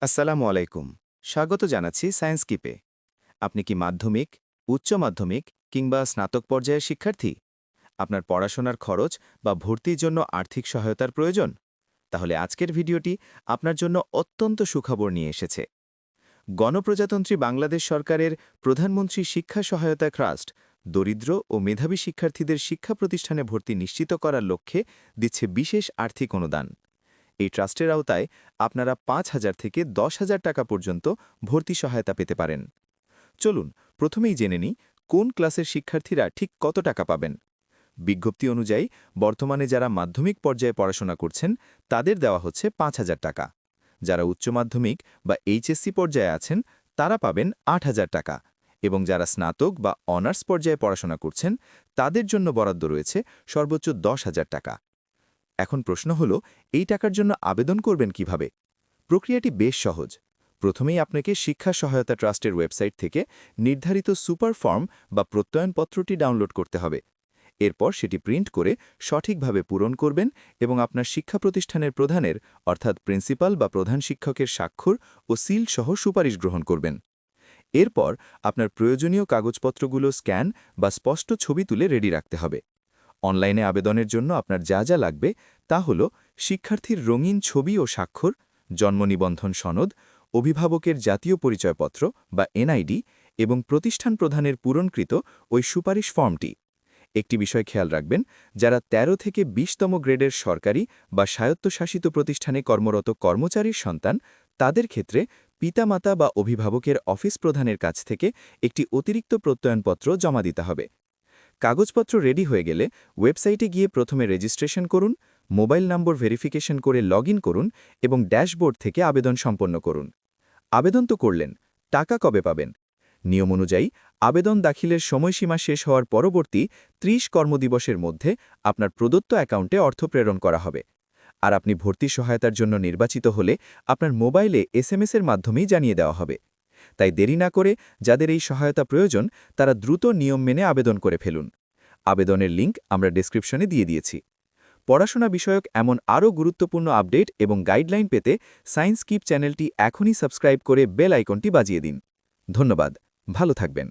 আসসালামু আলাইকুম। স্বাগত জানাচ্ছি সায়েন্স কিপে। আপনি কি মাধ্যমিক, উচ্চ মাধ্যমিক কিংবা স্নাতক পর্যায়ের শিক্ষার্থী? আপনার পড়াশোনার খরচ বা ভর্তির জন্য আর্থিক সহায়তার প্রয়োজন? তাহলে আজকের ভিডিওটি আপনার জন্য অত্যন্ত সুখবর নিয়ে এসেছে। গণপ্রজাতন্ত্রী বাংলাদেশ সরকারের প্রধানমন্ত্রী শিক্ষা সহায়তা ট্রাস্ট দরিদ্র ও মেধাবী শিক্ষার্থীদের শিক্ষা প্রতিষ্ঠানে ভর্তি নিশ্চিত করার লক্ষ্যে দিচ্ছে বিশেষ আর্থিক অনুদান। এই ট্রাস্টের আওতায় আপনারা ৫,০০০ থেকে ১০,০০০ টাকা পর্যন্ত ভর্তি সহায়তা পেতে পারেন। চলুন প্রথমেই জেনে নিই কোন ক্লাসের শিক্ষার্থীরা ঠিক কত টাকা পাবেন। বিজ্ঞপ্তি অনুযায়ী বর্তমানে যারা মাধ্যমিক পর্যায়ে পড়াশোনা করছেন তাদের দেওয়া হচ্ছে ৫,০০০ টাকা। যারা উচ্চ মাধ্যমিক বা এইচএসসি পর্যায়ে আছেন তারা পাবেন ৮,০০০ টাকা এবং যারা স্নাতক বা অনার্স পর্যায়ে পড়াশোনা করছেন তাদের জন্য বরাদ্দ রয়েছে সর্বোচ্চ ১০,০০০ টাকা। এখন প্রশ্ন হল, এই টাকার জন্য আবেদন করবেন কিভাবে? প্রক্রিয়াটি বেশ সহজ। প্রথমেই আপনাকে শিক্ষা সহায়তা ট্রাস্টের ওয়েবসাইট থেকে নির্ধারিত সুপার ফর্ম বা প্রত্যয়নপত্রটি ডাউনলোড করতে হবে। এরপর সেটি প্রিন্ট করে সঠিকভাবে পূরণ করবেন এবং আপনার শিক্ষা প্রতিষ্ঠানের প্রধানের অর্থাৎ প্রিন্সিপাল বা প্রধান শিক্ষকের স্বাক্ষর ও সিল সহ সুপারিশ গ্রহণ করবেন। এরপর আপনার প্রয়োজনীয় কাগজপত্রগুলো স্ক্যান বা স্পষ্ট ছবি তুলে রেডি রাখতে হবে। অনলাইনে আবেদনের জন্য আপনার যা যা লাগবে তা হল শিক্ষার্থীর রঙিন ছবি ও স্বাক্ষর, জন্ম নিবন্ধন সনদ, অভিভাবকের জাতীয় পরিচয়পত্র বা এনআইডি এবং প্রতিষ্ঠান প্রধানের পূরণকৃত ওই সুপারিশ ফর্মটি। একটি বিষয় খেয়াল রাখবেন, যারা ১৩ থেকে ২০তম গ্রেডের সরকারি বা স্বায়ত্তশাসিত প্রতিষ্ঠানে কর্মরত কর্মচারীর সন্তান, তাদের ক্ষেত্রে পিতামাতা বা অভিভাবকের অফিস প্রধানের কাছ থেকে একটি অতিরিক্ত প্রত্যয়নপত্র জমা দিতে হবে। কাগজপত্র রেডি হয়ে গেলে ওয়েবসাইটে গিয়ে প্রথমে রেজিস্ট্রেশন করুন, মোবাইল নম্বর ভেরিফিকেশন করে লগ করুন এবং ড্যাশবোর্ড থেকে আবেদন সম্পন্ন করুন। আবেদন তো করলেন, টাকা কবে পাবেন? নিয়ম অনুযায়ী আবেদন দাখিলের সময়সীমা শেষ হওয়ার পরবর্তী ৩০ কর্মদিবসের মধ্যে আপনার প্রদত্ত অ্যাকাউন্টে অর্থ প্রেরণ করা হবে। আর আপনি ভর্তি সহায়তার জন্য নির্বাচিত হলে আপনার মোবাইলে এসএমএস-এর মাধ্যমেই জানিয়ে দেওয়া হবে। তাই দেরি না করে যাদের এই সহায়তা প্রয়োজন তারা দ্রুত নিয়ম মেনে আবেদন করে ফেলুন। আবেদনের লিঙ্ক আমরা ডেসক্রিপশনে দিয়ে দিয়েছি। পড়াশোনা বিষয়ক এমন আরও গুরুত্বপূর্ণ আপডেট এবং গাইডলাইন পেতে সায়েন্স কিপ চ্যানেলটি এখনই সাবস্ক্রাইব করে বেল আইকনটি বাজিয়ে দিন। ধন্যবাদ। ভালো থাকবেন।